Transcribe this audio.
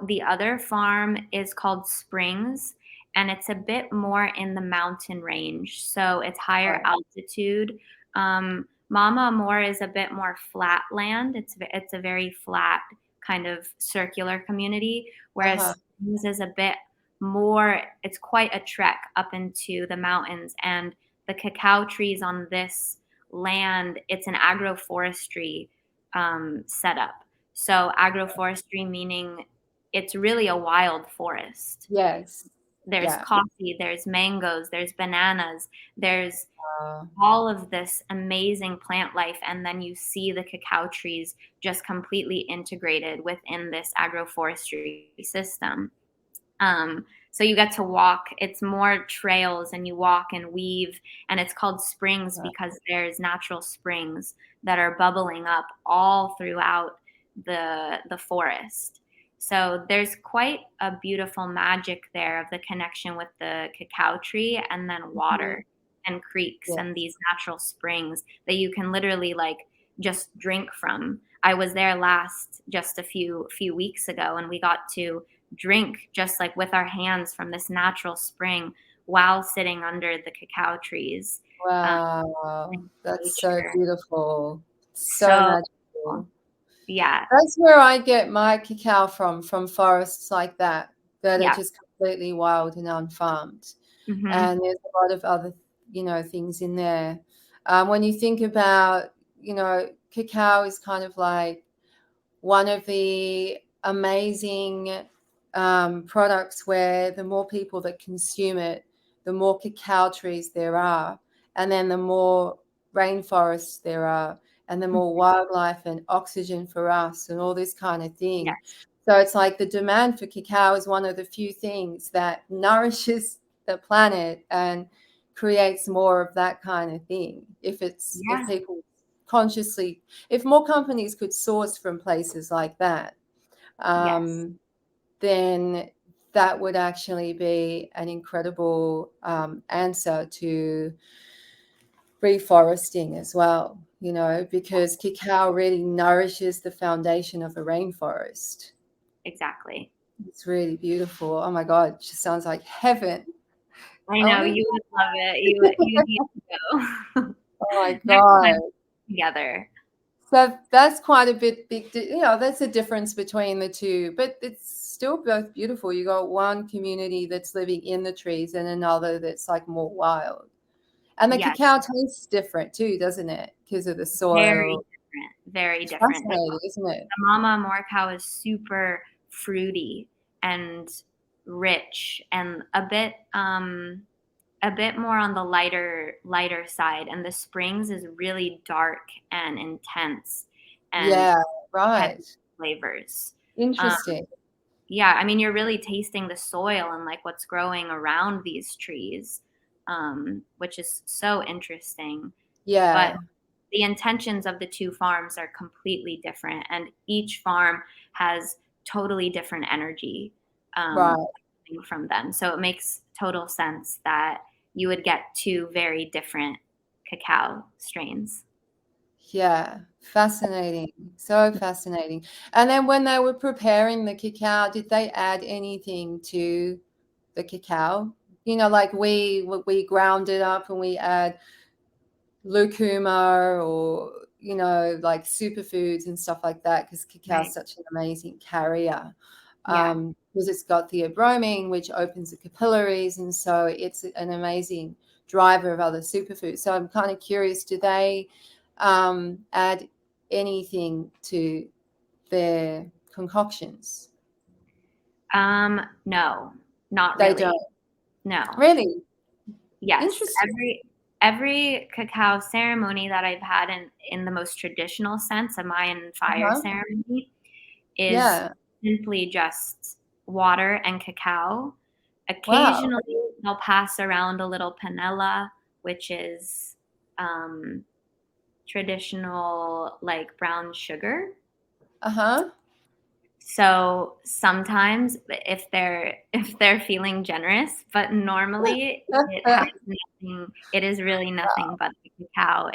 The other farm is called Springs, and it's a bit more in the mountain range, so it's higher Right. altitude. Mama Amor is a bit more flat land. It's a very flat kind of circular community, Uh-huh. whereas Springs is a bit more. It's quite a trek up into the mountains, and the cacao trees on this land. It's an agroforestry setup. So agroforestry meaning it's really a wild forest. Yes. There's Yeah. coffee, there's mangoes, there's bananas, there's Uh, all of this amazing plant life, and then you see the cacao trees just completely integrated within this agroforestry system. So you get to walk. It's more trails, and you walk and weave, and it's called springs because there's natural springs that are bubbling up all throughout the forest. So there's quite a beautiful magic there of the connection with the cacao tree and then mhm. water and creeks and Yes. these natural springs that you can literally like just drink from. I was there last just a few weeks ago, and we got to drink just like with our hands from this natural spring while sitting under the cacao trees um, Wow. in That's so nature. beautiful. So So cool. magical. Yeah, That's where I get my cacao from forests like that are yeah. just completely wild and unfarmed. Hmm. And there's a lot of other, things in there. When you think about, cacao is kind of like one of the amazing products where the more people that consume it, the more cacao trees there are, and then the more rainforests there are, and the more wildlife and oxygen for us, and all this kind of thing. Yes, So it's like the demand for cacao is one of the few things that nourishes the planet and creates more of that kind of thing. If yeah, people consciously, if more companies could source from places like that, yes, um, then that would actually be an incredible answer to reforesting as well, because cacao really nourishes the foundation of a rainforest. exactly. It's really beautiful. Oh my God, it just sounds like heaven. I I want know to. you would love it. You need to go Oh my next God. time together. So that's quite a bit big. That's a difference between the two, but it's still both beautiful. You got one community that's living in the trees and another that's like more wild. And the Yes, cacao tastes different too, doesn't it? Because of the very soil. different. Very It's different. fascinating, isn't it? The Mama Morcow is super fruity and rich and a bit more on the lighter side, and the Springs is really dark and intense and Yeah, heavy right. flavors. Um, Interesting. yeah, I mean, you're really tasting the soil and like what's growing around these trees, which is so interesting. But Yeah, the intentions of the two farms are completely different, and each farm has totally different energy right. coming from them. So it makes total sense that you would get two very different cacao strains. Yeah, fascinating. So fascinating. And then when they were preparing the cacao, did they add anything to the cacao? Like we ground it up and we add lucuma or like superfoods and stuff like that because cacao is Right. such an amazing carrier. Yeah. Because it's got theobromine, which opens the capillaries, and so it's an amazing driver of other superfoods. So I'm kind of curious, do they add anything to their concoctions? No, not They don't. really. No. Really? Yes. Interesting. Every cacao ceremony that I've had in the most traditional sense, a Mayan fire Uh-huh. ceremony, is Yeah. simply just water and cacao. Wow. Occasionally, they'll pass around a little panela, which is um, traditional like brown sugar. Uh-huh. So sometimes if they're feeling generous, but normally it has nothing. It is really nothing but the cacao